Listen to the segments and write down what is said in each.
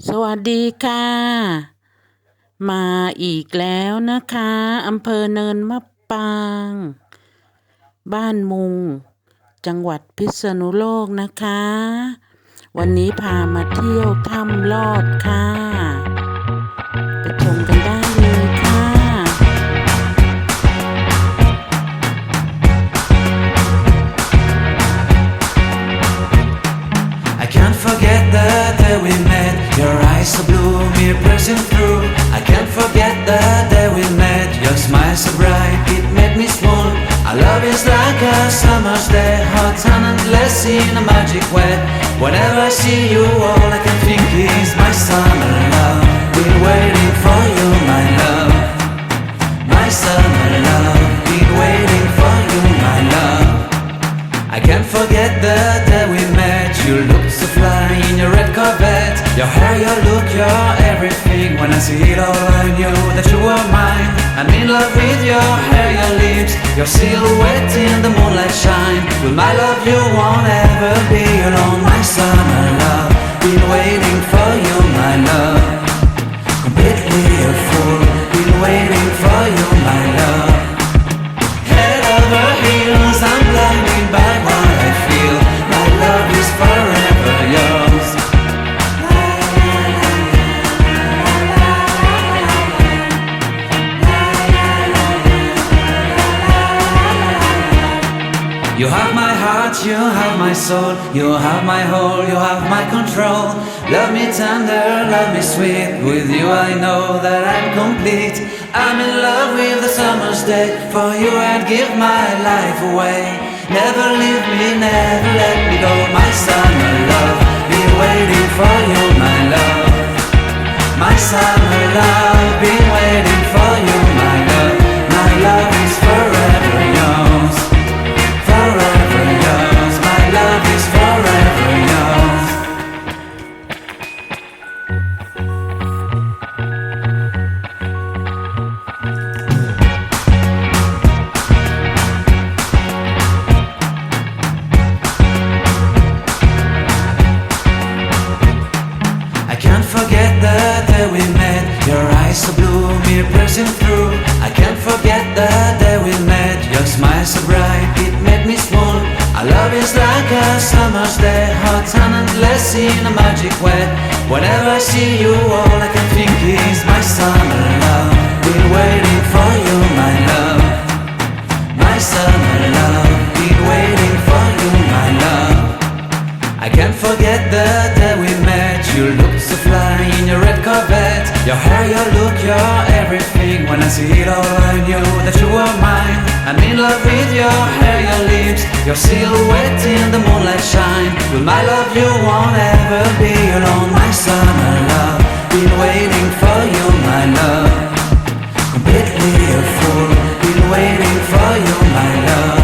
สวัสดีค่ะมาอีกแล้วนะคะอำเภอเนินมะปรางบ้านมุงจังหวัดพิษณุโลกนะคะวันนี้พามาเที่ยวถ้ำลอดค่ะไปชมกันได้เลยค่ะ I can't forget the day we met. Your eyes so blue, me pressing through. I can't forget the day we met. Your smile so bright, it made me swoon. Our love is like a summer's day, hot and endless in a magic way. Whenever I see you, all I can think is my summer love. Been waiting for you, my love. My summer love. Been waiting for you, my love. I can't forget the day we met. You looked so fly in your red Corvette. Your hair, your look, your everything. When I see it all, I knew that you were mine. I'm in love with your hair, your lips, your silhouette in the moonlight shine. With my love, you won't ever be alone. My summer love, been waiting for you, my love. Completely a fool, been waiting for you, my love. Head over heels, I'm blinded by what I feel. My love is forever yours. You have my heart, you have my soul, you have my whole, you have my control. Love me tender, love me sweet. With you I know that I'm complete. I'm in love with the summer's day. For you I'd give my life away. Never leave me, never let me go. My summer love, been waiting for you, my love. My summer love, been waiting for you, my love. My love is forever yours. Forever yours, my love is forever yours. I can't forget the day we met. Your eyes so blue, me pressing through. I can't forget the day we met. Your smile so bright, it made me swoon. Our love is like a summer's day, hot and endless in a magic way. Whenever I see you, all I can think is my summer love. Been waiting for you, my love. My summer love, been waiting for you, my love. I can't forget the day we met. You looked so fly in your red Corvette. Your hair, your look, your everything. When I see it all, I knew that you were mine. I'm in love with your hair, your lips, your silhouette in the moonlight shine. With my love, you won't ever be alone. My summer love, been waiting for you, my love. Completely a fool, been waiting for you, my love.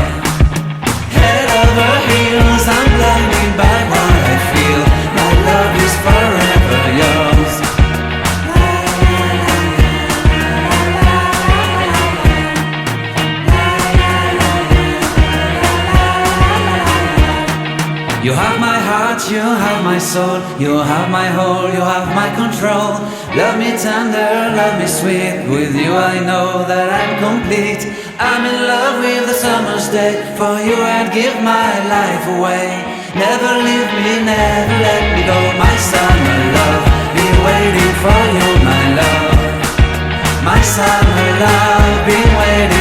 Head over heels, I'm blinded by what I feel. My love is forever yours. You have my heart, you have my soul, you have my whole, you have my control. Love me tender, love me sweet. With you I know that I'm complete. I'm in love with the summer's day. For you I'd give my life away. Never leave me, never let me go. My summer love, been waiting for you, my love. My summer love, been waiting